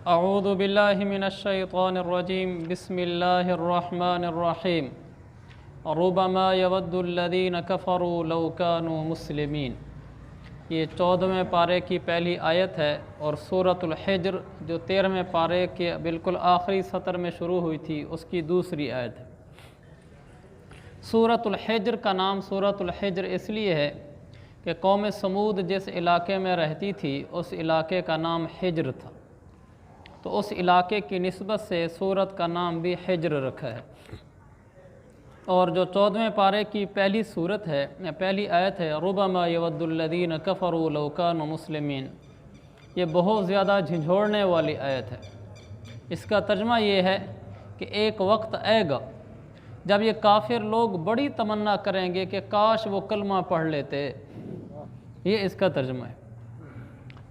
اعوذ باللہ من الشیطان الرجیم بسم اللہ الرحمن الرحیم ربما یود الذین کفروا لو کانوا مسلمین۔ یہ 14ویں پارے کی پہلی آیت ہے اور سورۃ الحجر جو 13ویں پارے کے بالکل آخری سطر میں شروع ہوئی تھی اس کی دوسری آیت ہے۔ سورۃ الحجر کا نام سورۃ الحجر اس لیے ہے کہ قوم سمود جس علاقے میں رہتی تھی اس علاقے کا نام حجر تھا، تو اس علاقے کی نسبت سے سورت کا نام بھی حجر رکھا ہے۔ اور جو 14ویں پارے کی پہلی سورت ہے پہلی آیت ہے ربما یود الذین کفروا لو کانوا مسلمین، یہ بہت زیادہ جھنجھوڑنے والی آیت ہے۔ اس کا ترجمہ یہ ہے کہ ایک وقت آئے گا جب یہ کافر لوگ بڑی تمنا کریں گے کہ کاش وہ کلمہ پڑھ لیتے۔ یہ اس کا ترجمہ ہے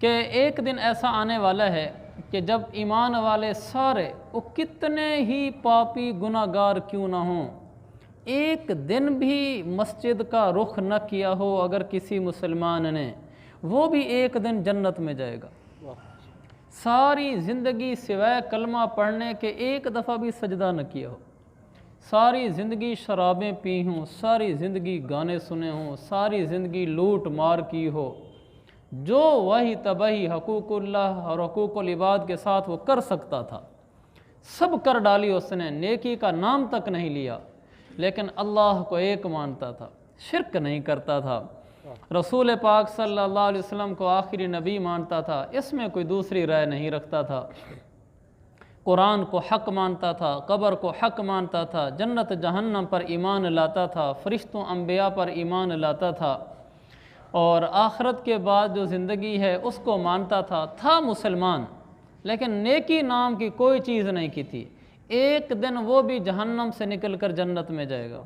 کہ ایک دن ایسا آنے والا ہے کہ جب ایمان والے سارے وہ کتنے ہی پاپی گناہ گار کیوں نہ ہوں، ایک دن بھی مسجد کا رخ نہ کیا ہو اگر کسی مسلمان نے، وہ بھی ایک دن جنت میں جائے گا۔ ساری زندگی سوائے کلمہ پڑھنے کے ایک دفعہ بھی سجدہ نہ کیا ہو، ساری زندگی شرابیں پی ہوں، ساری زندگی گانے سنے ہوں، ساری زندگی لوٹ مار کی ہو، جو وہی تباہی حقوق اللہ اور حقوق العباد کے ساتھ وہ کر سکتا تھا سب کر ڈالی اس نے، نیکی کا نام تک نہیں لیا، لیکن اللہ کو ایک مانتا تھا، شرک نہیں کرتا تھا، رسول پاک صلی اللہ علیہ وسلم کو آخری نبی مانتا تھا، اس میں کوئی دوسری رائے نہیں رکھتا تھا، قرآن کو حق مانتا تھا، قبر کو حق مانتا تھا، جنت جہنم پر ایمان لاتا تھا، فرشتوں انبیاء پر ایمان لاتا تھا، اور آخرت کے بعد جو زندگی ہے اس کو مانتا تھا مسلمان، لیکن نیکی نام کی کوئی چیز نہیں کی تھی۔ ایک دن وہ بھی جہنم سے نکل کر جنت میں جائے گا،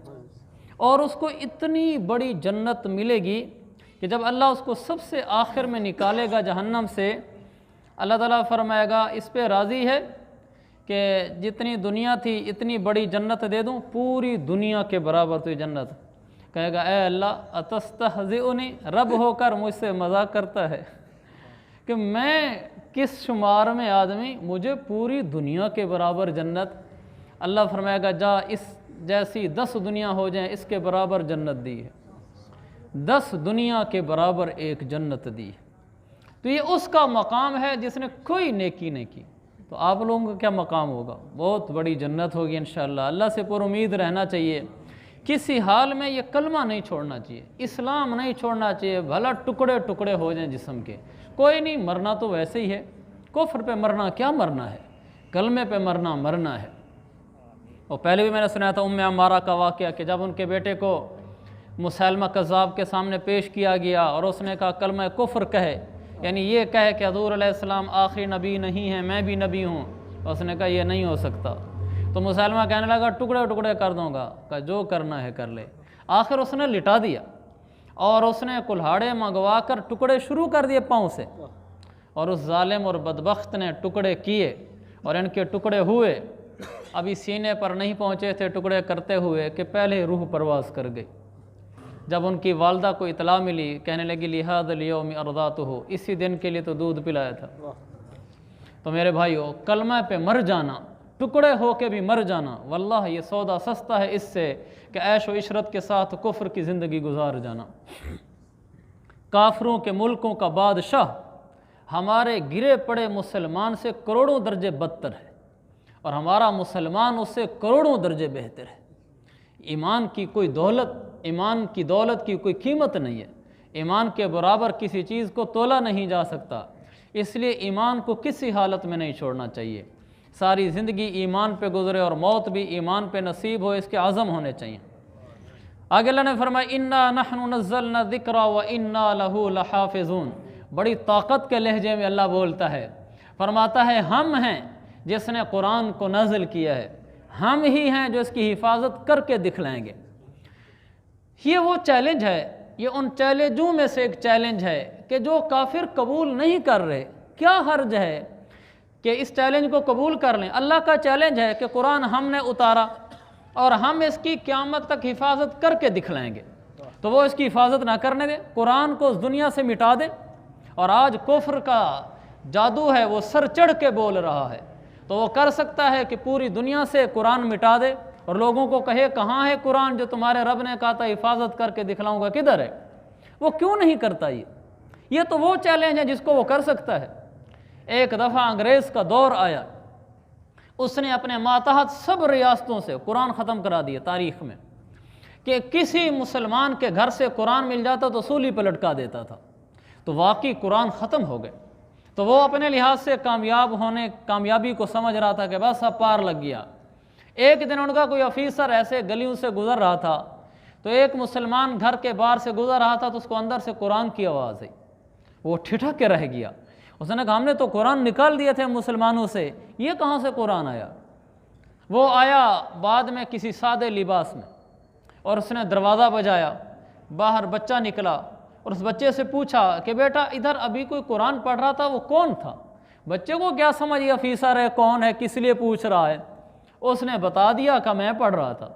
اور اس کو اتنی بڑی جنت ملے گی کہ جب اللہ اس کو سب سے آخر میں نکالے گا جہنم سے، اللہ تعالیٰ فرمائے گا اس پہ راضی ہے کہ جتنی دنیا تھی اتنی بڑی جنت دے دوں، پوری دنیا کے برابر تو یہ جنت۔ کہے گا اے اللہ اتستہزئنی، رب ہو کر مجھ سے مذاق کرتا ہے کہ میں کس شمار میں آدمی، مجھے پوری دنیا کے برابر جنت۔ اللہ فرمائے گا جا اس جیسی 10 دنیا ہو جائیں اس کے برابر جنت دی ہے، 10 دنیا کے برابر ایک جنت دی ہے۔ تو یہ اس کا مقام ہے جس نے کوئی نیکی نہیں کی، تو آپ لوگوں کا کیا مقام ہوگا؟ بہت بڑی جنت ہوگی انشاءاللہ۔ اللہ سے پر امید رہنا چاہیے، کسی حال میں یہ کلمہ نہیں چھوڑنا چاہیے، اسلام نہیں چھوڑنا چاہیے، بھلا ٹکڑے ٹکڑے ہو جائیں جسم کے، کوئی نہیں، مرنا تو ویسے ہی ہے، کفر پہ مرنا کیا مرنا ہے، کلمے پہ مرنا ہے۔ اور پہلے بھی میں نے سنا تھا عمارہ کا واقعہ کہ جب ان کے بیٹے کو مسیلمہ کذاب کے سامنے پیش کیا گیا اور اس نے کہا کلمہ کفر کہے، یعنی یہ کہے کہ حضور علیہ السلام آخری نبی نہیں ہیں، میں بھی نبی ہوں، اس نے کہا یہ نہیں ہو سکتا، تو مسلمہ کہنے لگا ٹکڑے ٹکڑے کر دوں گا، کہ جو کرنا ہے کر لے۔ آخر اس نے لٹا دیا اور اس نے کلہاڑے منگوا کر ٹکڑے شروع کر دیے پاؤں سے، اور اس ظالم اور بدبخت نے ٹکڑے کیے اور ان کے ٹکڑے ہوئے، ابھی سینے پر نہیں پہنچے تھے ٹکڑے کرتے ہوئے کہ پہلے روح پرواز کر گئی۔ جب ان کی والدہ کو اطلاع ملی، کہنے لگی لہذا الیوم ارضعتہ، اسی دن کے لیے تو دودھ پلایا تھا۔ تو میرے بھائیو، کلمہ پہ مر جانا، ٹکڑے ہو کے بھی مر جانا، واللہ یہ سودا سستا ہے اس سے کہ عیش و عشرت کے ساتھ کفر کی زندگی گزار جانا۔ کافروں کے ملکوں کا بادشاہ ہمارے گرے پڑے مسلمان سے کروڑوں درجے بدتر ہے، اور ہمارا مسلمان اس سے کروڑوں درجے بہتر ہے۔ ایمان کی دولت کی کوئی قیمت نہیں ہے، ایمان کے برابر کسی چیز کو تولا نہیں جا سکتا، اس لیے ایمان کو کسی حالت میں نہیں چھوڑنا چاہیے۔ ساری زندگی ایمان پہ گزرے اور موت بھی ایمان پہ نصیب ہو، اس کے عزم ہونے چاہیے۔ آگے اللہ نے فرمایا انا نحن نزلنا الذکر وانا لہ لحافظون، بڑی طاقت کے لہجے میں اللہ بولتا ہے، فرماتا ہے ہم ہیں جس نے قرآن کو نازل کیا ہے، ہم ہی ہیں جو اس کی حفاظت کر کے دکھلائیں گے۔ یہ وہ چیلنج ہے، یہ ان چیلنجوں میں سے ایک چیلنج ہے کہ جو کافر قبول نہیں کر رہے، کیا حرج ہے کہ اس چیلنج کو قبول کر لیں؟ اللہ کا چیلنج ہے کہ قرآن ہم نے اتارا اور ہم اس کی قیامت تک حفاظت کر کے دکھلائیں گے، تو وہ اس کی حفاظت نہ کرنے دیں، قرآن کو اس دنیا سے مٹا دیں، اور آج کفر کا جادو ہے، وہ سر چڑھ کے بول رہا ہے، تو وہ کر سکتا ہے کہ پوری دنیا سے قرآن مٹا دے اور لوگوں کو کہے کہاں ہے قرآن جو تمہارے رب نے کہا تھا حفاظت کر کے دکھلاؤں گا، کدھر ہے؟ وہ کیوں نہیں کرتا؟ یہ تو وہ چیلنج ہے جس کو وہ کر سکتا ہے۔ ایک دفعہ انگریز کا دور آیا، اس نے اپنے ماتحت سب ریاستوں سے قرآن ختم کرا دیا تاریخ میں، کہ کسی مسلمان کے گھر سے قرآن مل جاتا تو سولی پہ لٹکا دیتا تھا، تو واقعی قرآن ختم ہو گئے۔ تو وہ اپنے لحاظ سے کامیابی کو سمجھ رہا تھا کہ بس اب پار لگ گیا۔ ایک دن ان کا کوئی آفیسر ایسے گلیوں سے گزر رہا تھا، تو ایک مسلمان گھر کے باہر سے گزر رہا تھا، تو اس کو اندر سے قرآن کی آواز آئی، وہ ٹھٹک کے رہ گیا۔ اس نے کہا ہم نے تو قرآن نکال دیے تھے مسلمانوں سے، یہ کہاں سے قرآن آیا؟ وہ آیا بعد میں کسی سادے لباس میں، اور اس نے دروازہ بجایا، باہر بچہ نکلا، اور اس بچے سے پوچھا کہ بیٹا ادھر ابھی کوئی قرآن پڑھ رہا تھا، وہ کون تھا؟ بچے کو کیا سمجھ یہ آفیسر ہے، کون ہے، کس لیے پوچھ رہا ہے؟ اس نے بتا دیا کہ میں پڑھ رہا تھا۔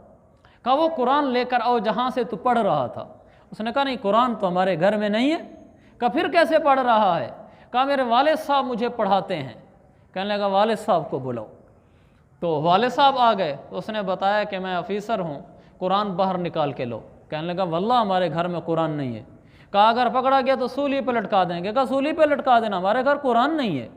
کہا وہ قرآن لے کر آؤ جہاں سے تو پڑھ رہا تھا۔ اس نے کہا نہیں، قرآن تو ہمارے گھر میں نہیں ہے۔ کہا پھر کیسے پڑھ رہا ہے؟ کہا میرے والد صاحب مجھے پڑھاتے ہیں۔ کہنے لگا والد صاحب کو بلاؤ۔ تو والد صاحب آ گئے، تو اس نے بتایا کہ میں آفیسر ہوں، قرآن باہر نکال کے لو۔ کہنے لگا واللہ ہمارے گھر میں قرآن نہیں ہے۔ کہا اگر پکڑا گیا تو سولی پہ لٹکا دیں گے۔ کہا سولی پہ لٹکا دینا، ہمارے گھر قرآن نہیں ہے۔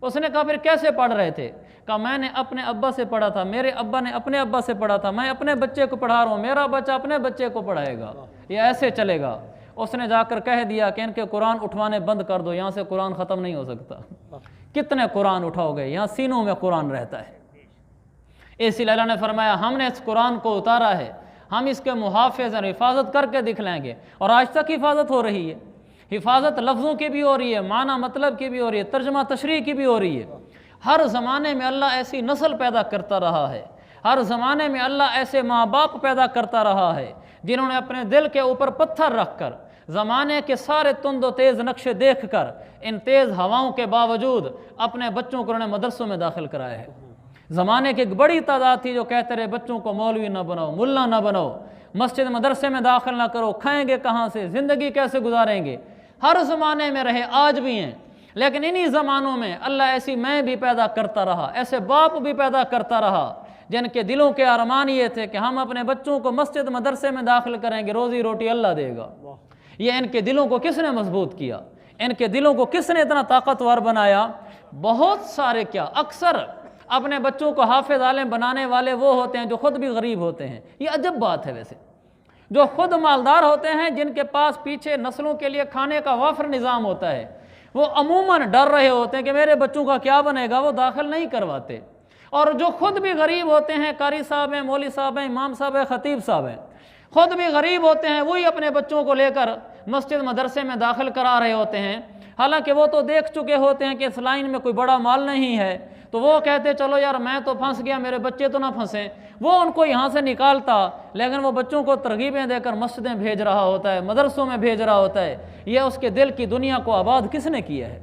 اس نے کہا پھر کیسے پڑھ رہے تھے؟ کہا میں نے اپنے ابا سے پڑھا تھا، میرے ابا نے اپنے ابا سے پڑھا تھا، میں اپنے بچے کو پڑھا رہا ہوں، میرا بچہ اپنے بچے کو پڑھائے گا، یہ ایسے چلے گا۔ اس نے جا کر کہہ دیا کہ ان کے قرآن اٹھوانے بند کر دو، یہاں سے قرآن ختم نہیں ہو سکتا۔ کتنے قرآن اٹھاؤ گے؟ یہاں سینوں میں قرآن رہتا ہے۔ اسی لیے اللہ نے فرمایا ہم نے اس قرآن کو اتارا ہے، ہم اس کے محافظ اور حفاظت کر کے دکھلائیں گے، اور آج تک حفاظت ہو رہی ہے۔ حفاظت لفظوں کی بھی ہو رہی ہے، معنی مطلب کی بھی ہو رہی ہے، ترجمہ تشریح کی بھی ہو رہی ہے۔ ہر زمانے میں اللہ ایسی نسل پیدا کرتا رہا ہے، ہر زمانے میں اللہ ایسے ماں باپ پیدا کرتا رہا ہے جنہوں نے اپنے دل کے اوپر پتھر رکھ کر، زمانے کے سارے تند و تیز نقشے دیکھ کر، ان تیز ہواؤں کے باوجود اپنے بچوں کو انہوں نے مدرسوں میں داخل کرایا ہے۔ زمانے کی ایک بڑی تعداد تھی جو کہتے رہے بچوں کو مولوی نہ بناؤ، ملا نہ بناؤ، مسجد مدرسے میں داخل نہ کرو، کھائیں گے کہاں سے، زندگی کیسے گزاریں گے۔ ہر زمانے میں رہے، آج بھی ہیں، لیکن انہی زمانوں میں اللہ ایسی ماں بھی پیدا کرتا رہا، ایسے باپ بھی پیدا کرتا رہا جن کے دلوں کے ارمان یہ تھے کہ ہم اپنے بچوں کو مسجد مدرسے میں داخل کریں گے، روزی روٹی اللہ دے گا۔ یہ ان کے دلوں کو کس نے مضبوط کیا؟ ان کے دلوں کو کس نے اتنا طاقتور بنایا؟ بہت سارے کیا، اکثر اپنے بچوں کو حافظ عالم بنانے والے وہ ہوتے ہیں جو خود بھی غریب ہوتے ہیں۔ یہ عجب بات ہے ویسے، جو خود مالدار ہوتے ہیں، جن کے پاس پیچھے نسلوں کے لیے کھانے کا وافر نظام ہوتا ہے، وہ عموماً ڈر رہے ہوتے ہیں کہ میرے بچوں کا کیا بنے گا، وہ داخل نہیں کرواتے۔ اور جو خود بھی غریب ہوتے ہیں، قاری صاحب ہیں، مولوی صاحب ہیں، امام صاحب ہیں، خطیب صاحب ہیں، خود بھی غریب ہوتے ہیں، وہی اپنے بچوں کو لے کر مسجد مدرسے میں داخل کرا رہے ہوتے ہیں، حالانکہ وہ تو دیکھ چکے ہوتے ہیں کہ اس لائن میں کوئی بڑا مال نہیں ہے، تو وہ کہتے چلو یار میں تو پھنس گیا، میرے بچے تو نہ پھنسیں۔ وہ ان کو یہاں سے نکالتا، لیکن وہ بچوں کو ترغیبیں دے کر مسجدیں بھیج رہا ہوتا ہے، مدرسوں میں بھیج رہا ہوتا ہے۔ یہ اس کے دل کی دنیا کو آباد کس نے کیا ہے؟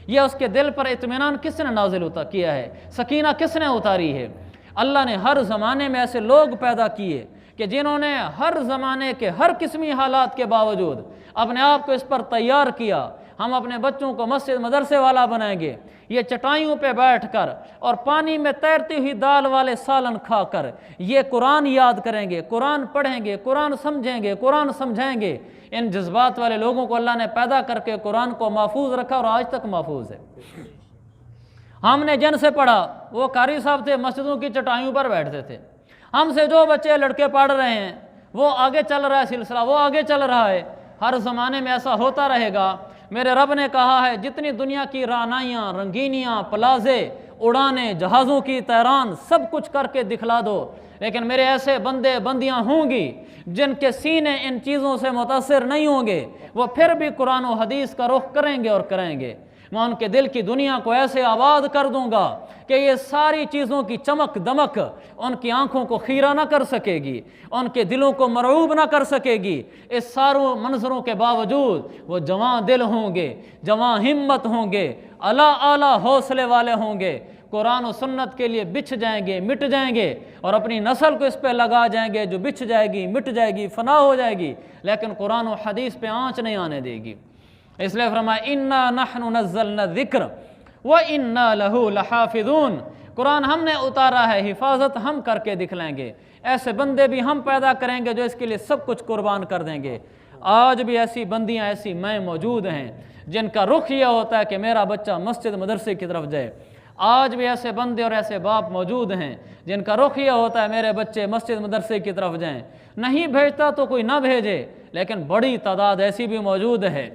یہ اس کے دل پر اطمینان کس نے نازل کیا ہے؟ سکینہ کس نے اتاری ہے؟ اللہ نے ہر زمانے میں ایسے لوگ پیدا کیے کہ جنہوں نے ہر زمانے کے ہر قسمی حالات کے باوجود اپنے آپ کو اس پر تیار کیا، ہم اپنے بچوں کو مسجد مدرسے والا بنائیں گے، یہ چٹائیوں پہ بیٹھ کر اور پانی میں تیرتی ہوئی دال والے سالن کھا کر یہ قرآن یاد کریں گے، قرآن پڑھیں گے، قرآن سمجھیں گے، قرآن سمجھائیں گے۔ ان جذبات والے لوگوں کو اللہ نے پیدا کر کے قرآن کو محفوظ رکھا، اور آج تک محفوظ ہے۔ ہم نے جن سے پڑھا، وہ قاری صاحب تھے، مسجدوں کی چٹائیوں پر بیٹھتے تھے۔ ہم سے جو بچے لڑکے پڑھ رہے ہیں، وہ آگے چل رہا ہے سلسلہ، وہ آگے چل رہا ہے، ہر زمانے میں ایسا ہوتا رہے گا۔ میرے رب نے کہا ہے جتنی دنیا کی رانائیاں، رنگینیاں، پلازے، اڑانے، جہازوں کی طیران، سب کچھ کر کے دکھلا دو، لیکن میرے ایسے بندے بندیاں ہوں گی جن کے سینے ان چیزوں سے متاثر نہیں ہوں گے، وہ پھر بھی قرآن و حدیث کا رخ کریں گے اور کریں گے۔ میں ان کے دل کی دنیا کو ایسے آباد کر دوں گا کہ یہ ساری چیزوں کی چمک دمک ان کی آنکھوں کو خیرہ نہ کر سکے گی، ان کے دلوں کو مرعوب نہ کر سکے گی۔ اس ساروں منظروں کے باوجود وہ جواں دل ہوں گے، جواں ہمت ہوں گے، اعلیٰ حوصلے والے ہوں گے، قرآن و سنت کے لیے بچھ جائیں گے، مٹ جائیں گے، اور اپنی نسل کو اس پہ لگا جائیں گے جو بچھ جائے گی، مٹ جائے گی، فنا ہو جائے گی، لیکن قرآن و حدیث پہ آنچ نہیں آنے دے گی۔ اس لیے فرمایا اِنَّا نَحْنُ نَزَّلْنَا الذِّکْرَ، وَإِنَّا لَهُ لَحَافِظُونَ، قرآن ہم نے اتارا ہے، حفاظت ہم کر کے دکھلائیں گے۔ ایسے بندے بھی ہم پیدا کریں گے جو اس کے لیے سب کچھ قربان کر دیں گے۔ آج بھی ایسی بندیاں، ایسی مائیں موجود ہیں جن کا رخ یہ ہوتا ہے کہ میرا بچہ مسجد مدرسے کی طرف جائے۔ آج بھی ایسے بندے اور ایسے باپ موجود ہیں جن کا رخ یہ ہوتا ہے میرے بچے مسجد مدرسے کی طرف جائیں۔ نہیں بھیجتا تو کوئی نہ بھیجے، لیکن بڑی تعداد ایسی بھی موجود ہے،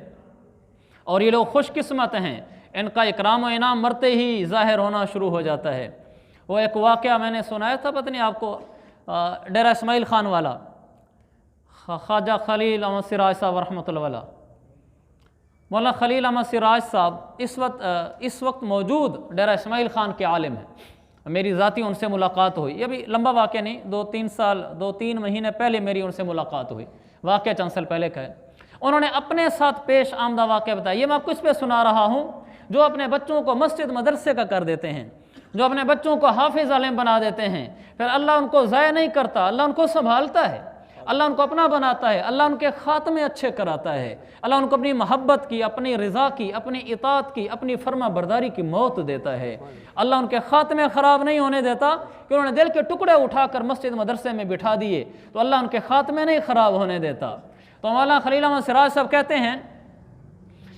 اور یہ لوگ خوش قسمت ہیں، ان کا اکرام و انعام مرتے ہی ظاہر ہونا شروع ہو جاتا ہے۔ وہ ایک واقعہ میں نے سنایا تھا، پتہ نہیں آپ کو، ڈیرہ اسماعیل خان والا، خواجہ خلیل احمد سراج صاحب رحمۃ اللہ علیہ، مولانا خلیل احمد سراج صاحب اس وقت موجود ڈیرہ اسماعیل خان کے عالم ہیں۔ میری ذاتی ان سے ملاقات ہوئی، یہ بھی لمبا واقعہ نہیں، 2-3 مہینے پہلے میری ان سے ملاقات ہوئی، واقعہ چند سال پہلے کا ہے۔ انہوں نے اپنے ساتھ پیش آمدہ واقعہ بتایا، یہ میں آپ کو اس پہ سنا رہا ہوں، جو اپنے بچوں کو مسجد مدرسے کا کر دیتے ہیں، جو اپنے بچوں کو حافظ عالم بنا دیتے ہیں، پھر اللہ ان کو ضائع نہیں کرتا، اللہ ان کو سنبھالتا ہے، اللہ ان کو اپنا بناتا ہے، اللہ ان کے خاتمے اچھے کراتا ہے، اللہ ان کو اپنی محبت کی، اپنی رضا کی، اپنی اطاعت کی، اپنی فرما برداری کی موت دیتا ہے۔ اللہ ان کے خاتمے خراب نہیں ہونے دیتا کہ انہوں نے دل کے ٹکڑے اٹھا کر مسجد مدرسے میں بٹھا دیے تو اللہ ان کے خاتمے نہیں خراب ہونے دیتا۔ تو مولانا خلیل احمد سراج صاحب کہتے ہیں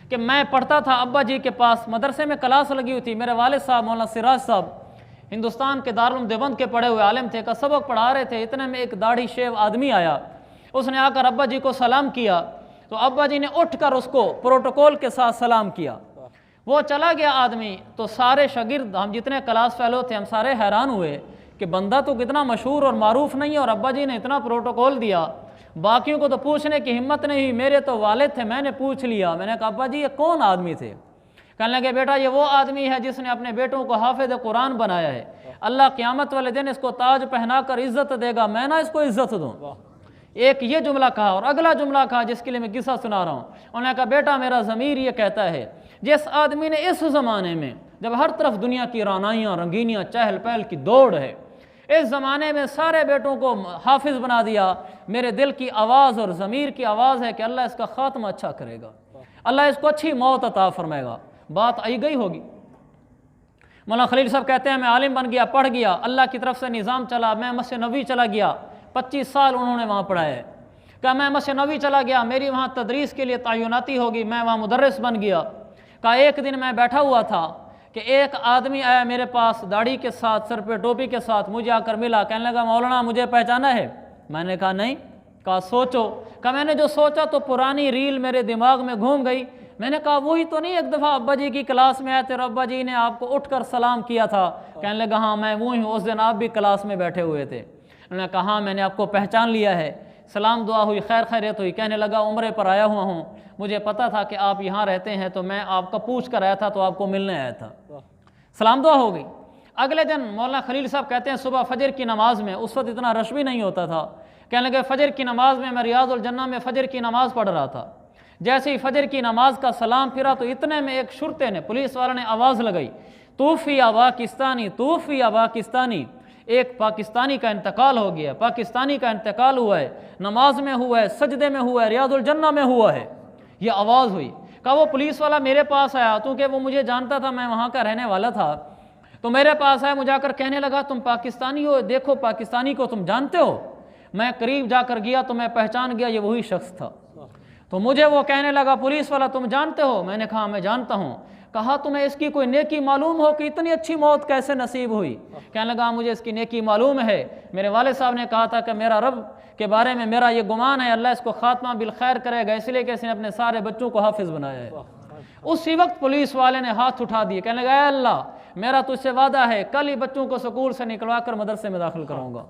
کہ میں پڑھتا تھا ابا جی کے پاس، مدرسے میں کلاس لگی ہوئی تھی، میرے والد صاحب مولانا سراج صاحب ہندوستان کے دارالعلوم دیوبند کے پڑھے ہوئے عالم تھے، کا سبق پڑھا رہے تھے، اتنے میں ایک داڑھی شیو آدمی آیا، اس نے آ کر ابا جی کو سلام کیا، تو ابا جی نے اٹھ کر اس کو پروٹوکول کے ساتھ سلام کیا۔ وہ چلا گیا آدمی، تو سارے شاگرد، ہم جتنے کلاس فیلو تھے، ہم سارے حیران ہوئے کہ بندہ تو کتنا مشہور اور معروف نہیں ہے، اور ابا جی نے اتنا پروٹوکول دیا۔ باقیوں کو تو پوچھنے کی ہمت نہیں ہوئی، میرے تو والد تھے، میں نے پوچھ لیا، میں نے کہا ابا جی یہ کون آدمی تھے؟ کہنے لگے بیٹا یہ وہ آدمی ہے جس نے اپنے بیٹوں کو حافظ قرآن بنایا ہے، اللہ قیامت والے دن اس کو تاج پہنا کر عزت دے گا، میں نہ اس کو عزت دوں۔ ایک یہ جملہ کہا، اور اگلا جملہ کہا جس کے لیے میں قصہ سنا رہا ہوں، انہوں نے کہا بیٹا میرا ضمیر یہ کہتا ہے، جس آدمی نے اس زمانے میں جب ہر طرف دنیا کی رعنائیاں، رنگینیاں، چہل پہل کی دوڑ ہے، اس زمانے میں سارے بیٹوں کو حافظ بنا دیا، میرے دل کی آواز اور ضمیر کی آواز ہے کہ اللہ اس کا خاتمہ اچھا کرے گا، اللہ اس کو اچھی موت عطا فرمائے گا۔ بات آئی گئی ہوگی۔ مولانا خلیل صاحب کہتے ہیں میں عالم بن گیا، پڑھ گیا، اللہ کی طرف سے نظام چلا، میں مسجد نبوی چلا گیا، 25 سال انہوں نے وہاں پڑھایا ہے۔ کہا میں مسجد نبوی چلا گیا، میری وہاں تدریس کے لیے تعیناتی ہوگی، میں وہاں مدرس بن گیا۔ کہا ایک دن میں بیٹھا ہوا تھا کہ ایک آدمی آیا میرے پاس داڑھی کے ساتھ، سر پہ ٹوپی کے ساتھ، مجھے آ کر ملا، کہنے لگا مولانا مجھے پہچانا ہے؟ میں نے کہا نہیں۔ کہا سوچو۔ کہا میں نے جو سوچا تو پرانی ریل میرے دماغ میں گھوم گئی۔ میں نے کہا وہی تو نہیں ایک دفعہ ابا جی کی کلاس میں آئے تھے اور ابا جی نے آپ کو اٹھ کر سلام کیا تھا؟ کہنے لگا ہاں میں وہی ہوں، اس دن آپ بھی کلاس میں بیٹھے ہوئے تھے۔ انہوں نے کہا ہاں میں نے آپ کو پہچان لیا ہے۔ سلام دعا ہوئی، خیر خیریت ہوئی۔ کہنے لگا عمرے پر آیا ہوا ہوں، مجھے پتا تھا کہ آپ یہاں رہتے ہیں تو میں آپ کا پوچھ کر آیا تھا، تو آپ کو ملنے آیا تھا۔ سلام دعا ہو گئی۔ اگلے دن مولانا خلیل صاحب کہتے ہیں صبح فجر کی نماز میں، اس وقت اتنا رش بھی نہیں ہوتا تھا، کہنے لگے فجر کی نماز میں ریاض الجنہ میں فجر کی نماز پڑھ رہا تھا، جیسے ہی فجر کی نماز کا سلام پھرا تو اتنے میں ایک شرطے نے، پولیس والا نے آواز لگائی، توفی پاکستانی، توفی پاکستانی، ایک پاکستانی کا انتقال ہو گیا، پاکستانی کا انتقال ہوا ہے، نماز میں ہوا ہے، سجدے میں ہوا ہے، ریاض الجنہ میں ہوا ہے۔ یہ آواز ہوئی۔ کہا وہ پولیس والا میرے پاس آیا، کیونکہ وہ مجھے جانتا تھا، میں وہاں کا رہنے والا تھا، تو میرے پاس آیا، مجھے آ کر کہنے لگا تم پاکستانی ہو، دیکھو پاکستانی کو تم جانتے ہو؟ میں قریب جا کر گیا تو میں پہچان گیا یہ وہی شخص تھا۔ تو مجھے وہ کہنے لگا پولیس والا تم جانتے ہو؟ میں نے کہا میں جانتا ہوں۔ کہا تمہیں اس کی کوئی نیکی معلوم ہو کہ اتنی اچھی موت کیسے نصیب ہوئی؟ کہنے لگا مجھے اس کی نیکی معلوم ہے، میرے والد صاحب نے کہا تھا کہ میرا رب کے بارے میں میرا یہ گمان ہے اللہ اس کو خاتمہ بالخیر کرے گا، اس لیے کہ اس نے اپنے سارے بچوں کو حافظ بنایا ہے۔ اسی وقت پولیس والے نے ہاتھ اٹھا دیے، کہنے لگا اے اللہ میرا تجھ سے وعدہ ہے کل ہی بچوں کو سکول سے نکلوا کر مدرسے میں داخل کروں گا۔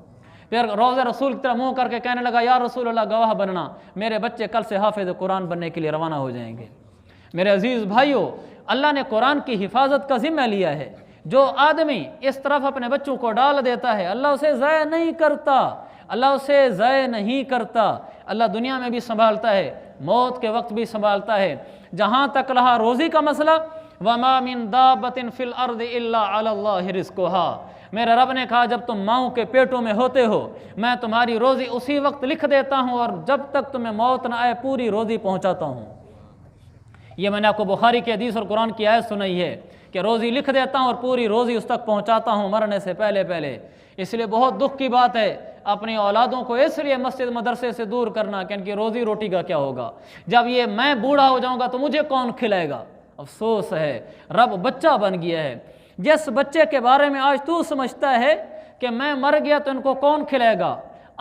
پھر روضہ رسول کی طرح منہ کر کے کہنے لگا یا رسول اللہ گواہ بننا، میرے بچے کل سے حافظ قرآن بننے کے لیے روانہ ہو جائیں گے۔ میرے عزیز بھائیوں، اللہ نے قرآن کی حفاظت کا ذمہ لیا ہے۔ جو آدمی اس طرف اپنے بچوں کو ڈال دیتا ہے اللہ اسے ضائع نہیں کرتا، اللہ اسے ضائع نہیں کرتا، اللہ دنیا میں بھی سنبھالتا ہے، موت کے وقت بھی سنبھالتا ہے۔ جہاں تک رہا روزی کا مسئلہ، وَمَا مِن دَابَّةٍ فِي الْأَرْضِ إِلَّا عَلَى اللَّهِ رِزْقُهَا، میرے رب نے کہا جب تم ماؤں کے پیٹوں میں ہوتے ہو میں تمہاری روزی اسی وقت لکھ دیتا ہوں، اور جب تک تمہیں موت نہ آئے پوری روزی پہنچاتا ہوں۔ یہ میں نے آپ کو بخاری کی حدیث اور قرآن کی آیت سنائی ہے کہ روزی لکھ دیتا ہوں اور پوری روزی اس تک پہنچاتا ہوں مرنے سے پہلے پہلے۔ اس لیے بہت دکھ کی بات ہے اپنی اولادوں کو اس لیے مسجد مدرسے سے دور کرنا کہ ان کی روزی روٹی کا کیا ہوگا، جب یہ میں بوڑھا ہو جاؤں گا تو مجھے کون کھلائے گا۔ افسوس ہے، رب بچہ بن گیا ہے۔ جس بچے کے بارے میں آج تو سمجھتا ہے کہ میں مر گیا تو ان کو کون کھلائے گا،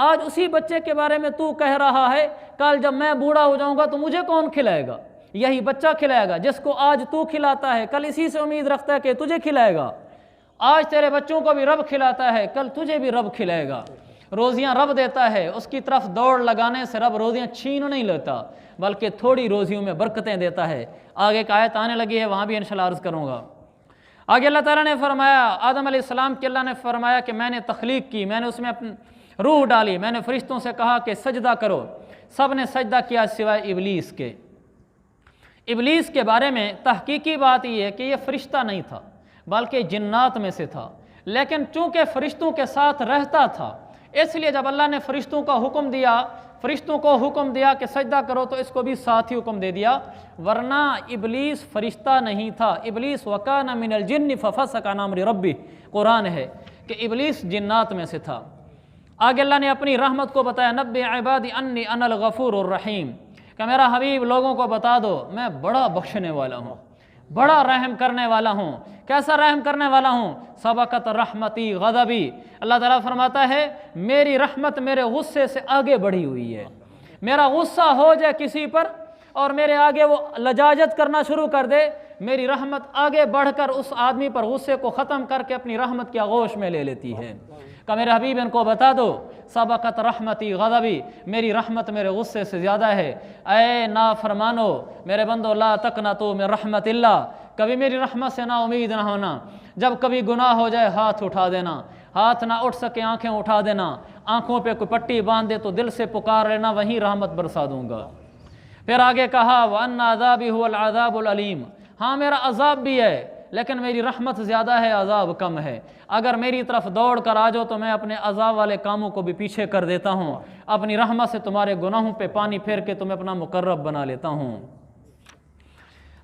آج اسی بچے کے بارے میں تو کہہ رہا ہے کل جب میں بوڑھا ہو جاؤں گا تو مجھے کون کھلائے گا۔ یہی بچہ کھلائے گا جس کو آج تو کھلاتا ہے، کل اسی سے امید رکھتا ہے کہ تجھے کھلائے گا۔ آج تیرے بچوں کو بھی رب کھلاتا ہے، کل تجھے بھی رب کھلائے گا۔ روزیاں رب دیتا ہے، اس کی طرف دوڑ لگانے سے رب روزیاں چھین نہیں لیتا بلکہ تھوڑی روزیوں میں برکتیں دیتا ہے۔ آگے ایک آیت آنے لگی ہے، وہاں بھی انشاءاللہ عرض کروں گا۔ آگے اللہ تعالیٰ نے فرمایا، آدم علیہ السلام کی اللہ نے فرمایا کہ میں نے تخلیق کی، میں نے اس میں اپنی روح ڈالی، میں نے فرشتوں سے کہا کہ سجدہ کرو، سب نے سجدہ کیا سوائے ابلیس کے۔ ابلیس کے بارے میں تحقیقی بات یہ ہے کہ یہ فرشتہ نہیں تھا بلکہ جنات میں سے تھا، لیکن چونکہ فرشتوں کے ساتھ رہتا تھا اس لیے جب اللہ نے فرشتوں کو حکم دیا کہ سجدہ کرو تو اس کو بھی ساتھ ہی حکم دے دیا، ورنہ ابلیس فرشتہ نہیں تھا۔ ابلیس وکان من الجن ففسق عن امر ربہ، قرآن ہے کہ ابلیس جنات میں سے تھا۔ آگے اللہ نے اپنی رحمت کو بتایا، نبئ عبادی انی انا الغفور الرحیم، کہ میرا حبیب لوگوں کو بتا دو میں بڑا بخشنے والا ہوں، بڑا رحم کرنے والا ہوں۔ کیسا رحم کرنے والا ہوں؟ سبقت رحمتی غضبی، اللہ تعالیٰ فرماتا ہے میری رحمت میرے غصے سے آگے بڑھی ہوئی ہے۔ میرا غصہ ہو جائے کسی پر اور میرے آگے وہ لجاجت کرنا شروع کر دے، میری رحمت آگے بڑھ کر اس آدمی پر غصے کو ختم کر کے اپنی رحمت کی آغوش میں لے لیتی ہے۔ کہ میرے حبیب ان کو بتا دو سبقت رحمتی غضبی، میری رحمت میرے غصے سے زیادہ ہے۔ اے نافرمانو میرے بندو، لا تقنطوا من رحمت اللہ، کبھی میری رحمت سے نا امید نہ ہونا۔ جب کبھی گناہ ہو جائے ہاتھ اٹھا دینا، ہاتھ نہ اٹھ سکے آنکھیں اٹھا دینا، آنکھوں پہ کوئی پٹی باندھ دے تو دل سے پکار لینا، وہیں رحمت برسا دوں گا۔ پھر آگے کہا وَأَنَّ عَذَابِي هُوَ الْعَذَابُ الْعَلِيمُ، ہاں میرا عذاب بھی ہے لیکن میری رحمت زیادہ ہے، عذاب کم ہے۔ اگر میری طرف دوڑ کر آ جاؤ تو میں اپنے عذاب والے کاموں کو بھی پیچھے کر دیتا ہوں، اپنی رحمت سے تمہارے گناہوں پہ پانی پھیر کے تمہیں اپنا مقرب بنا لیتا ہوں۔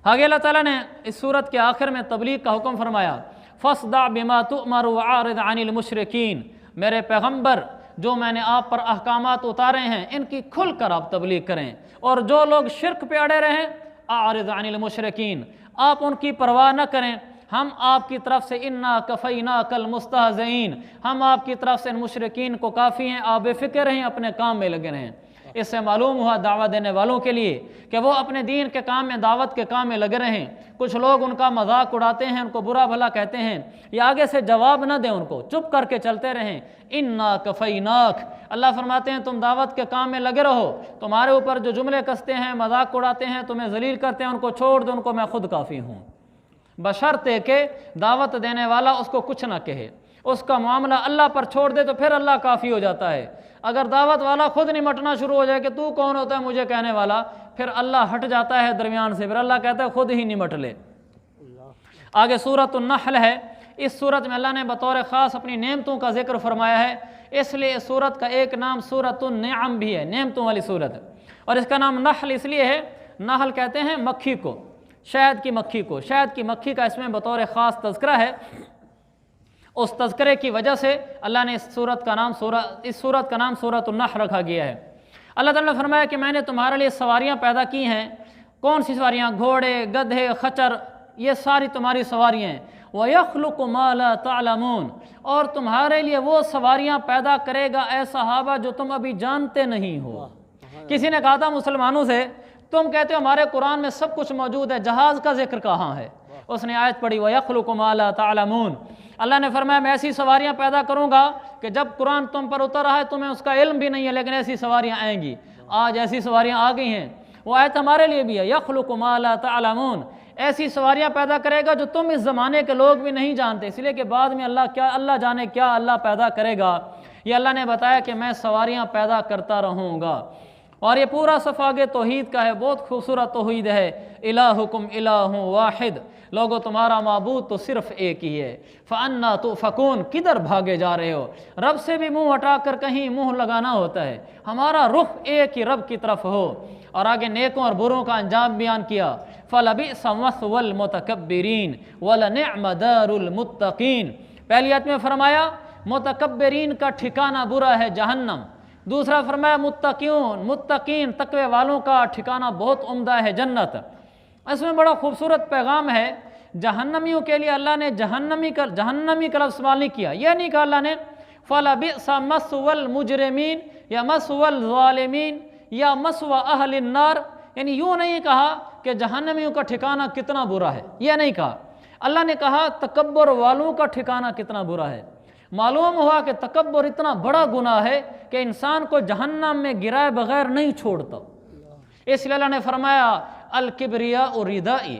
آگے اللہ تعالیٰ نے اس سورت کے آخر میں تبلیغ کا حکم فرمایا، فَاصْدَعْ بِمَا تُؤْمَرُ وَأَعْرِضْ عَنِ الْمُشْرِكِينَ، میرے پیغمبر جو میں نے آپ پر احکامات اتارے ہیں ان کی کھل کر آپ تبلیغ کریں، اور جو لوگ شرک پہ اڑے رہیں اعرض عن المشرکین، آپ ان کی پرواہ نہ کریں۔ ہم آپ کی طرف سے انا کفیناک المستہزئین، ہم آپ کی طرف سے ان مشرکین کو کافی ہیں، آپ بے فکر رہیں، اپنے کام میں لگے رہیں۔ اس سے معلوم ہوا دعوت دینے والوں کے لیے کہ وہ اپنے دین کے کام میں، دعوت کے کام میں لگے رہیں۔ کچھ لوگ ان کا مذاق اڑاتے ہیں، ان کو برا بھلا کہتے ہیں، یا آگے سے جواب نہ دیں، ان کو چپ کر کے چلتے رہیں۔ انا کفیناک، اللہ فرماتے ہیں تم دعوت کے کام میں لگے رہو، تمہارے اوپر جو جملے کستے ہیں، مذاق اڑاتے ہیں، تمہیں ذلیل کرتے ہیں، ان کو چھوڑ دو، ان کو میں خود کافی ہوں۔ بشرطے کہ دعوت دینے والا اس کو کچھ نہ کہے، اس کا معاملہ اللہ پر چھوڑ دے تو پھر اللہ کافی ہو جاتا ہے۔ اگر دعوت والا خود نمٹنا شروع ہو جائے کہ تو کون ہوتا ہے مجھے کہنے والا، پھر اللہ ہٹ جاتا ہے درمیان سے، پھر اللہ کہتا ہے خود ہی نمٹ لے۔ آگے سورۃ النحل ہے، اس سورت میں اللہ نے بطور خاص اپنی نعمتوں کا ذکر فرمایا ہے، اس لیے اس سورت کا ایک نام سورۃ النعم بھی ہے، نعمتوں والی سورت، اور اس کا نام نحل اس لیے ہے، نحل کہتے ہیں مکھی کو، شہد کی مکھی کو، شہد کی مکھی کا اس میں بطور خاص تذکرہ ہے۔ اس تذکرے کی وجہ سے اللہ نے اس سورت کا نام سورۃ النحل رکھا گیا ہے۔ اللہ تعالیٰ نے فرمایا کہ میں نے تمہارے لیے سواریاں پیدا کی ہیں۔ کون سی سواریاں؟ گھوڑے، گدھے، خچر، یہ ساری تمہاری سواریاں ہیں۔ وَيَخْلُقُ مَا لَا تَعْلَمُونَ، اور تمہارے لیے وہ سواریاں پیدا کرے گا اے صحابہ جو تم ابھی جانتے نہیں ہو۔ کسی نے کہا تھا مسلمانوں سے، تم کہتے ہو ہمارے قرآن میں سب کچھ موجود ہے، جہاز کا ذکر کہاں ہے؟ اس نے آیت پڑھی وَيَخْلُقُ مَا لَا تَعْلَمُونَ، اللہ نے فرمایا میں ایسی سواریاں پیدا کروں گا کہ جب قرآن تم پر اتر رہا ہے تمہیں اس کا علم بھی نہیں ہے، لیکن ایسی سواریاں آئیں گی۔ آج ایسی سواریاں آ گئی ہیں، وہ آیت ہمارے لیے بھی ہے، یخلق ما لا تعلمون، ایسی سواریاں پیدا کرے گا جو تم اس زمانے کے لوگ بھی نہیں جانتے، اس لیے کہ بعد میں اللہ جانے کیا اللہ پیدا کرے گا۔ یہ اللہ نے بتایا کہ میں سواریاں پیدا کرتا رہوں گا، اور یہ پورا صفحہ آگے توحید کا ہے، بہت خوبصورت توحید ہے۔ الہکم الہ واحد، لوگو تمہارا معبود تو صرف ایک ہی ہے۔ فَأَنَّا تُؤْفَكُونَ، کدھر بھاگے جا رہے ہو؟ رب سے بھی منہ ہٹا کر کہیں منہ لگانا ہوتا ہے، ہمارا رخ ایک ہی رب کی طرف ہو۔ اور آگے نیکوں اور بروں کا انجام بیان کیا، فَلَبِئْسَ مَثْوَى الْمُتَكَبِّرِينَ وَلَنِعْمَ دَارُ الْمُتَّقِينَ۔ پہلی آیت میں فرمایا متکبرین کا ٹھکانہ برا ہے جہنم، دوسرا فرمایا متقین تقوی والوں کا ٹھکانہ بہت عمدہ ہے جنت۔ اس میں بڑا خوبصورت پیغام ہے۔ جہنمیوں کے لیے اللہ نے جہنمی کا لفظ استعمال نہیں کیا، یہ نہیں کہا اللہ نے فَلَبِئْسَ مَثْوَى الْمُجْرِمِينَ یا مَثْوَى الظَّالِمِينَ یا مَثْوَى أَهْلِ النَّارِ، یعنی یوں نہیں کہا کہ جہنمیوں کا ٹھکانہ کتنا برا ہے، یہ نہیں کہا۔ اللہ نے کہا تکبر والوں کا ٹھکانہ کتنا برا ہے۔ معلوم ہوا کہ تکبر اتنا بڑا گناہ ہے کہ انسان کو جہنم میں گرائے بغیر نہیں چھوڑتا۔ اس لیے اللہ نے فرمایا الکبریاء ردائی،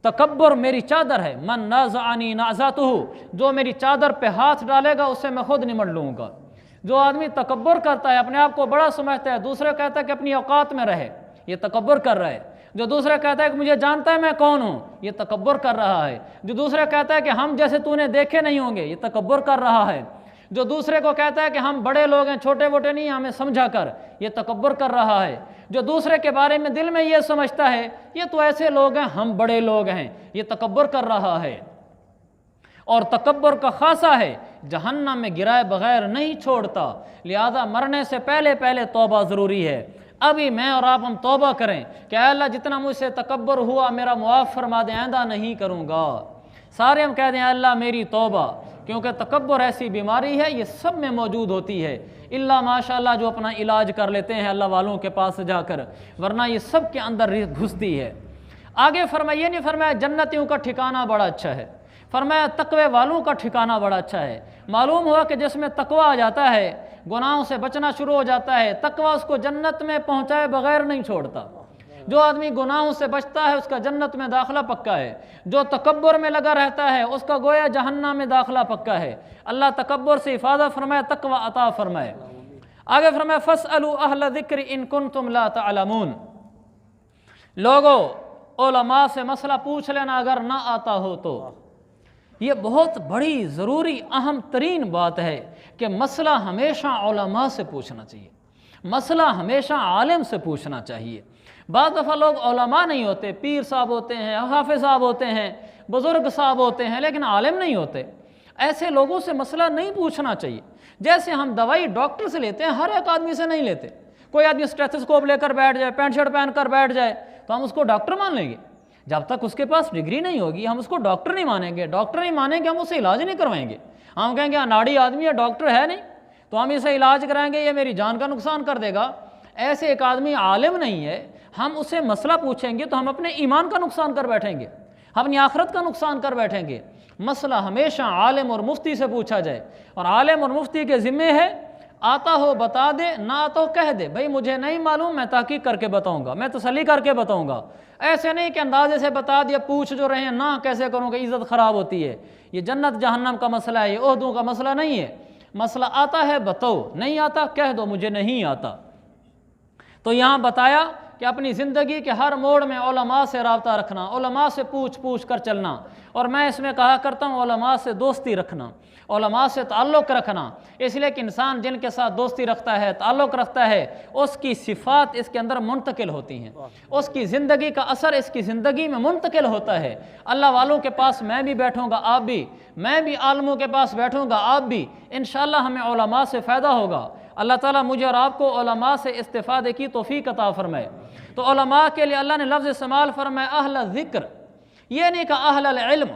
تکبر میری چادر ہے، من نازعنی نازعتہ، جو میری چادر پہ ہاتھ ڈالے گا اسے میں خود نمٹ لوں گا۔ جو آدمی تکبر کرتا ہے، اپنے آپ کو بڑا سمجھتا ہے، دوسرے کہتا ہے کہ اپنی اوقات میں رہے، یہ تکبر کر رہا ہے۔ جو دوسرے کہتا ہے کہ مجھے جانتا ہے میں کون ہوں، یہ تکبر کر رہا ہے۔ جو دوسرے کہتا ہے کہ ہم جیسے تو نے دیکھے نہیں ہوں گے، یہ تکبر کر رہا ہے۔ جو دوسرے کو کہتا ہے کہ ہم بڑے لوگ ہیں، چھوٹے موٹے نہیں، ہمیں سمجھا کر، یہ تکبر کر رہا ہے۔ جو دوسرے کے بارے میں دل میں یہ سمجھتا ہے یہ تو ایسے لوگ ہیں، ہم بڑے لوگ ہیں، یہ تکبر کر رہا ہے۔ اور تکبر کا خاصہ ہے جہنم میں گرائے بغیر نہیں چھوڑتا، لہذا مرنے سے پہلے توبہ ضروری ہے۔ ابھی میں اور آپ ہم توبہ کریں کہ اے اللہ جتنا مجھ سے تکبر ہوا میرا معاف فرما دیں، آئندہ نہیں کروں گا۔ سارے ہم کہہ دیں اللہ میری توبہ، کیونکہ تکبر ایسی بیماری ہے یہ سب میں موجود ہوتی ہے، اللہ ماشاءاللہ جو اپنا علاج کر لیتے ہیں اللہ والوں کے پاس جا کر، ورنہ یہ سب کے اندر گھستی ہے۔ آگے فرمایا، یہ نہیں فرمایا جنتیوں کا ٹھکانہ بڑا اچھا ہے، فرمایا تقوی والوں کا ٹھکانہ بڑا اچھا ہے۔ معلوم ہوا کہ جس میں تقوی آ جاتا ہے گناہوں سے بچنا شروع ہو جاتا ہے، تقوی اس کو جنت میں پہنچائے بغیر نہیں چھوڑتا۔ جو آدمی گناہوں سے بچتا ہے اس کا جنت میں داخلہ پکا ہے، جو تکبر میں لگا رہتا ہے اس کا گویا جہنم میں داخلہ پکا ہے۔ اللہ تکبر سے حفاظت فرمائے، تقوی عطا فرمائے۔ آگے فرمائے فَاسْأَلُوا أَهْلَ الذِّكْرِ إِن كُنتُمْ لَا تَعْلَمُونَ، لوگو علماء سے مسئلہ پوچھ لینا اگر نہ آتا ہو تو۔ یہ بہت بڑی ضروری اہم ترین بات ہے کہ مسئلہ ہمیشہ علماء سے پوچھنا چاہیے، مسئلہ ہمیشہ عالم سے پوچھنا چاہیے۔ بعض دفعہ لوگ علماء نہیں ہوتے، پیر صاحب ہوتے ہیں، حافظ صاحب ہوتے ہیں، بزرگ صاحب ہوتے ہیں، لیکن عالم نہیں ہوتے۔ ایسے لوگوں سے مسئلہ نہیں پوچھنا چاہیے۔ جیسے ہم دوائی ڈاکٹر سے لیتے ہیں، ہر ایک آدمی سے نہیں لیتے۔ کوئی آدمی اسٹیتھوسکوپ لے کر بیٹھ جائے، پینٹ شرٹ پہن کر بیٹھ جائے تو ہم اس کو ڈاکٹر مان لیں گے؟ جب تک اس کے پاس ڈگری نہیں ہوگی ہم اس کو ڈاکٹر نہیں مانیں گے۔ ڈاکٹر نہیں مانیں گے ہم اسے علاج نہیں کروائیں گے، ہم کہیں گے اناڑی آدمی ہے، ڈاکٹر ہے نہیں تو ہم اسے علاج کرائیں گے، یہ میری جان کا نقصان کر دے گا۔ ایسے ایک آدمی عالم نہیں ہے، ہم اسے مسئلہ پوچھیں گے تو ہم اپنے ایمان کا نقصان کر بیٹھیں گے، اپنی آخرت کا نقصان کر بیٹھیں گے۔ مسئلہ ہمیشہ عالم اور مفتی سے پوچھا جائے، اور عالم اور مفتی کے ذمے ہے آتا ہو بتا دے، نہ آتا ہو کہہ دے بھائی مجھے نہیں معلوم، میں تحقیق کر کے بتاؤں گا، میں تسلی کر کے بتاؤں گا۔ ایسے نہیں کہ اندازے سے بتا دیا، پوچھ جو رہے ہیں نہ کیسے کروں کہ عزت خراب ہوتی ہے۔ یہ جنت جہنم کا مسئلہ ہے، یہ عہدوں کا مسئلہ نہیں ہے۔ مسئلہ آتا ہے بتاؤ، نہیں آتا کہہ دو مجھے نہیں آتا۔ تو یہاں بتایا کہ اپنی زندگی کے ہر موڑ میں علماء سے رابطہ رکھنا، علماء سے پوچھ کر چلنا، اور میں اس میں کہا کرتا ہوں علماء سے دوستی رکھنا، علماء سے تعلق رکھنا، اس لیے کہ انسان جن کے ساتھ دوستی رکھتا ہے، تعلق رکھتا ہے، اس کی صفات اس کے اندر منتقل ہوتی ہیں، اس کی زندگی کا اثر اس کی زندگی میں منتقل ہوتا ہے۔ اللہ والوں کے پاس میں بھی بیٹھوں گا، آپ بھی، میں بھی عالموں کے پاس بیٹھوں گا، آپ بھی، انشاءاللہ ہمیں علماء سے فائدہ ہوگا۔ اللہ تعالیٰ مجھے اور آپ کو علماء سے استفادے کی توفیق عطا فرمائے۔ تو علماء کے لیے اللہ نے لفظ استعمال فرمایا اہل ذکر، یہ نہیں کہا اہل العلم۔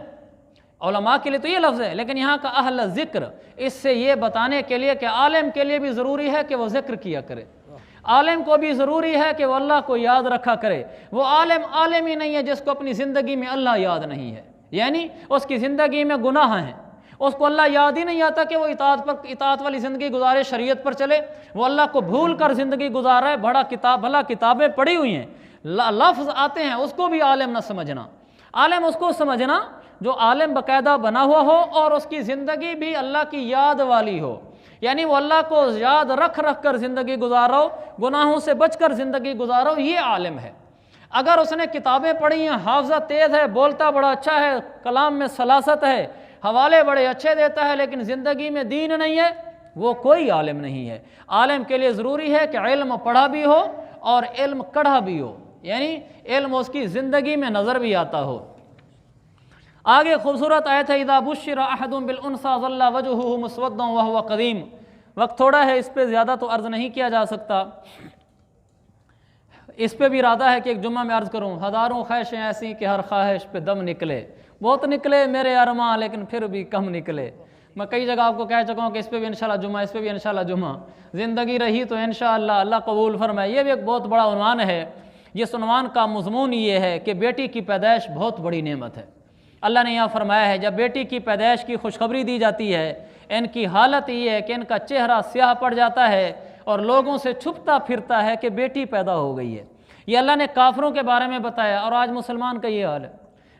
علماء کے لیے تو یہ لفظ ہے، لیکن یہاں کا اہل ذکر اس سے یہ بتانے کے لیے کہ عالم کے لیے بھی ضروری ہے کہ وہ ذکر کیا کرے، عالم کو بھی ضروری ہے کہ وہ اللہ کو یاد رکھا کرے۔ وہ عالم ہی نہیں ہے جس کو اپنی زندگی میں اللہ یاد نہیں ہے، یعنی اس کی زندگی میں گناہ ہیں، اس کو اللہ یاد ہی نہیں آتا کہ وہ اطاعت والی زندگی گزارے، شریعت پر چلے، وہ اللہ کو بھول کر زندگی گزار رہا ہے۔ بھلا کتابیں پڑھی ہوئی ہیں، لفظ آتے ہیں، اس کو بھی عالم نہ سمجھنا۔ عالم اس کو سمجھنا جو عالم باقاعدہ بنا ہوا ہو اور اس کی زندگی بھی اللہ کی یاد والی ہو، یعنی وہ اللہ کو یاد رکھ کر زندگی گزارو، گناہوں سے بچ کر زندگی گزارو، یہ عالم ہے۔ اگر اس نے کتابیں پڑھی ہیں، حافظہ تیز ہے، بولتا بڑا اچھا ہے، کلام میں سلاست ہے، حوالے بڑے اچھے دیتا ہے، لیکن زندگی میں دین نہیں ہے، وہ کوئی عالم نہیں ہے۔ عالم کے لیے ضروری ہے کہ علم پڑھا بھی ہو اور علم کڑھا بھی ہو، یعنی علم اس کی زندگی میں نظر بھی آتا ہو۔ آگے خوبصورت آیت ہے اذا بشر احدهم بالانثى ظل وجهه مسودا وهو قدیم۔ وقت تھوڑا ہے، اس پہ زیادہ تو عرض نہیں کیا جا سکتا، اس پہ بھی ارادہ ہے کہ ایک جمعہ میں عرض کروں۔ ہزاروں خواہشیں ایسی کہ ہر خواہش پہ دم نکلے، بہت نکلے میرے ارماں لیکن پھر بھی کم نکلے۔ میں کئی جگہ آپ کو کہہ چکا ہوں کہ اس پہ بھی انشاءاللہ جمعہ، اس پہ بھی انشاءاللہ جمعہ، زندگی رہی تو انشاءاللہ اللہ قبول فرمائے۔ یہ بھی ایک بہت بڑا عنوان ہے، جس عنوان کا مضمون یہ ہے کہ بیٹی کی پیدائش بہت بڑی نعمت ہے۔ اللہ نے یہاں فرمایا ہے جب بیٹی کی پیدائش کی خوشخبری دی جاتی ہے، ان کی حالت یہ ہے کہ ان کا چہرہ سیاہ پڑ جاتا ہے اور لوگوں سے چھپتا پھرتا ہے کہ بیٹی پیدا ہو گئی ہے۔ یہ اللہ نے کافروں کے بارے میں بتایا، اور آج مسلمان کا یہ حال ہے،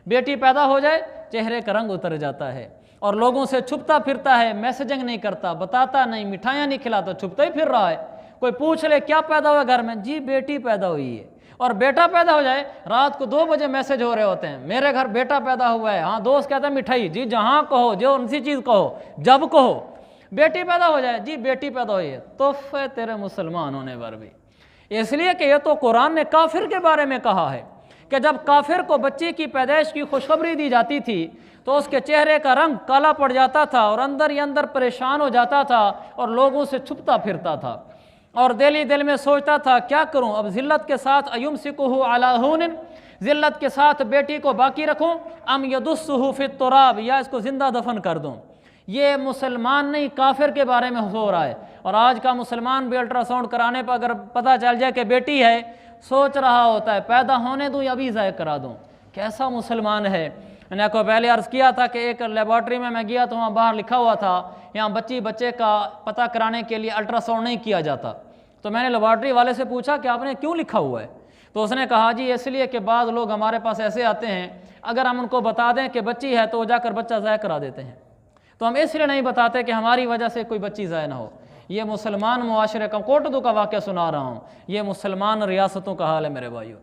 بیٹی پیدا ہو جائے چہرے کا رنگ اتر جاتا ہے اور لوگوں سے چھپتا پھرتا ہے، میسیجنگ نہیں کرتا، بتاتا نہیں، مٹھائیاں نہیں کھلاتا، چھپتا ہی پھر رہا ہے۔ کوئی پوچھ لے کیا پیدا ہوا گھر میں، جی بیٹی پیدا ہوئی ہے۔ اور بیٹا پیدا ہو جائے رات کو 2 بجے میسج ہو رہے ہوتے ہیں، میرے گھر بیٹا پیدا ہوا ہے۔ ہاں دوست کہتا ہے مٹھائی، جی جہاں کہو، جو انسی چیز کہو، جب کہو۔ بیٹی پیدا ہو جائے، جی بیٹی پیدا ہوئی ہے، تحفے تیرے مسلمان ہونے پر بھی۔ اس لیے کہ یہ تو قرآن نے کافر کے بارے میں کہا ہے کہ جب کافر کو بچے کی پیدائش کی خوشخبری دی جاتی تھی تو اس کے چہرے کا رنگ کالا پڑ جاتا تھا اور اندر ہی اندر پریشان ہو جاتا تھا اور لوگوں سے چھپتا پھرتا تھا اور دل ہی دل میں سوچتا تھا کیا کروں اب، ذلت کے ساتھ ایمسکہ علی ہون، ذلت کے ساتھ بیٹی کو باقی رکھوں، ام یدسہ فی التراب، یا اس کو زندہ دفن کر دوں۔ یہ مسلمان نہیں کافر کے بارے میں ہو رہا ہے۔ اور آج کا مسلمان بھی الٹرا ساؤنڈ کرانے پر اگر پتہ چل جائے کہ بیٹی ہے، سوچ رہا ہوتا ہے پیدا ہونے دوں یا ابھی ضائع کرا دوں۔ کیسا مسلمان ہے؟ میں نے آپ کو پہلے عرض کیا تھا کہ ایک لیبارٹری میں گیا تو وہاں باہر لکھا ہوا تھا یہاں بچے کا پتہ کرانے کے لیے الٹرا ساؤنڈ نہیں کیا جاتا۔ تو میں نے لیبارٹری والے سے پوچھا کہ آپ نے کیوں لکھا ہوا ہے؟ تو اس نے کہا جی اس لیے کہ بعض لوگ ہمارے پاس ایسے آتے ہیں، اگر ہم ان کو بتا دیں کہ بچی ہے تو وہ جا کر بچہ ضائع کرا دیتے ہیں، تو ہم اس لیے نہیں بتاتے کہ ہماری وجہ سے کوئی بچی ضائع نہ ہو۔ یہ مسلمان معاشرے کا کوٹدو کا واقعہ سنا رہا ہوں، یہ مسلمان ریاستوں کا حال ہے میرے بھائیو۔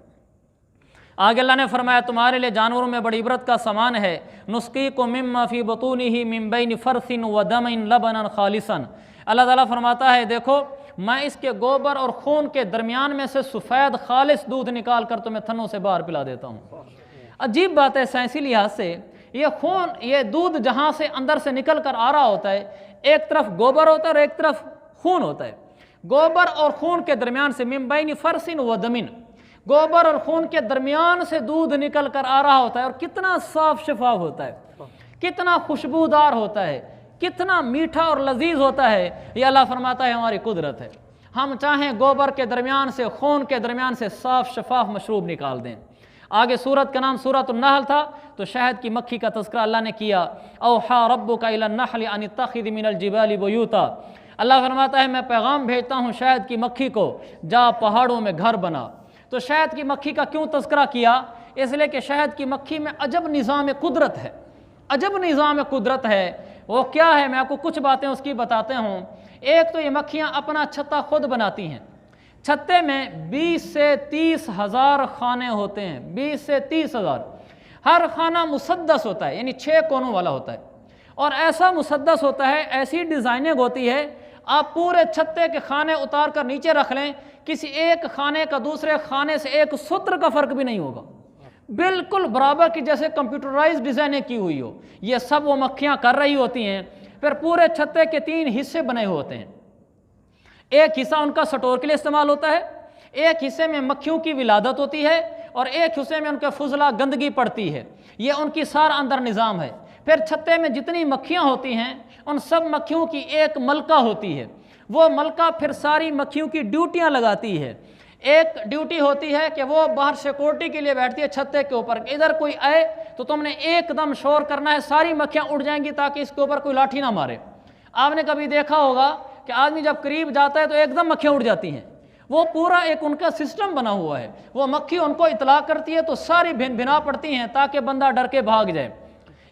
آگے اللہ نے فرمایا تمہارے لیے جانوروں میں بڑی عبرت کا سامان ہے، نسقیکم مما فی بطونہ من بین فرث ودم لبنا خالصا۔ اللہ تعالیٰ فرماتا ہے دیکھو میں اس کے گوبر اور خون کے درمیان میں سے سفید خالص دودھ نکال کر تمہیں تھنوں سے باہر پلا دیتا ہوں۔ عجیب بات ہے سائنسی لحاظ سے، یہ خون، یہ دودھ جہاں سے اندر سے نکل کر آ رہا ہوتا ہے، ایک طرف گوبر ہوتا ہے اور ایک طرف خون ہوتا ہے۔ گوبر اور خون کے درمیان سے من بین فرث ودم، گوبر اور خون کے درمیان سے دودھ نکل کر آ رہا ہوتا ہے، اور کتنا صاف شفاف ہوتا ہے، کتنا خوشبودار ہوتا ہے، کتنا میٹھا اور لذیذ ہوتا ہے۔ یہ اللہ فرماتا ہے ہماری قدرت ہے، ہم چاہیں گوبر کے درمیان سے، خون کے درمیان سے صاف شفاف مشروب نکال دیں۔ آگے سورت کا نام سورت النحل تھا تو شہد کی مکھی کا تذکرہ اللہ نے کیا، اوحا ربک الی النحل ان اتخذ من الجبال بیوتا۔ اللہ فرماتا ہے میں پیغام بھیجتا ہوں شہد کی مکھی کو، جا پہاڑوں میں گھر بنا۔ تو شہد کی مکھی کا کیوں تذکرہ کیا؟ اس لیے کہ شہد کی مکھی میں عجب نظام قدرت ہے، عجب نظام قدرت ہے۔ وہ کیا ہے؟ میں آپ کو کچھ باتیں اس کی بتاتے ہوں۔ ایک تو یہ مکھیاں اپنا چھتا خود بناتی ہیں، چھتے میں 20 سے 30 ہزار خانے ہوتے ہیں، 20 سے 30 ہزار۔ ہر خانہ مسدس ہوتا ہے، یعنی 6 کونوں والا ہوتا ہے، اور ایسا مسدس ہوتا ہے، ایسی ڈیزائننگ ہوتی ہے، آپ پورے چھتے کے خانے اتار کر نیچے رکھ لیں، کسی ایک خانے کا دوسرے خانے سے ایک سطر کا فرق بھی نہیں ہوگا، بالکل برابر کی جیسے کمپیوٹرائز ڈیزائنیں کی ہوئی ہو۔ یہ سب وہ مکھیاں کر رہی ہوتی ہیں۔ پھر پورے چھتے کے 3 حصے بنے ہوتے ہیں، ایک حصہ ان کا سٹور کے لیے استعمال ہوتا ہے، ایک حصے میں مکھیوں کی ولادت ہوتی ہے، اور ایک حصے میں ان کے فضلہ گندگی پڑتی ہے۔ یہ ان کی سارا اندر نظام ہے۔ پھر چھتے میں جتنی مکھیاں ہوتی ہیں ان سب مکھیوں کی ایک ملکہ ہوتی ہے، وہ ملکہ پھر ساری مکھیوں کی ڈیوٹیاں لگاتی ہے۔ ایک ڈیوٹی ہوتی ہے کہ وہ باہر سیکورٹی کے لیے بیٹھتی ہے چھتے کے اوپر، ادھر کوئی آئے تو تم نے ایک دم شور کرنا ہے، ساری مکھیاں اڑ جائیں گی تاکہ اس کے اوپر کوئی لاٹھی نہ مارے۔ آپ نے کبھی دیکھا ہوگا کہ آدمی جب قریب جاتا ہے تو ایک دم مکھیاں اڑ جاتی ہیں، وہ پورا ایک ان کا سسٹم بنا ہوا ہے۔ وہ مکھی ان کو اطلاع کرتی ہے تو ساری بھن بھنا پڑتی ہیں تاکہ بندہ ڈر کے بھاگ جائے۔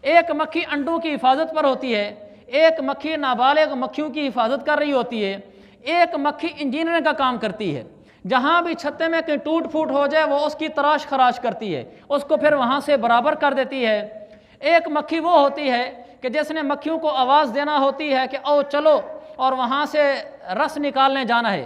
ایک مکھی انڈوں کی حفاظت پر ہوتی ہے، ایک مکھی نابالغ مکھیوں کی حفاظت کر رہی ہوتی ہے، ایک مکھی انجینئرنگ کا کام کرتی ہے، جہاں بھی چھتے میں کہیں ٹوٹ پھوٹ ہو جائے وہ اس کی تراش خراش کرتی ہے، اس کو پھر وہاں سے برابر کر دیتی ہے۔ ایک مکھی وہ ہوتی ہے کہ جس نے مکھیوں کو آواز دینا ہوتی ہے کہ او چلو، اور وہاں سے رس نکالنے جانا ہے،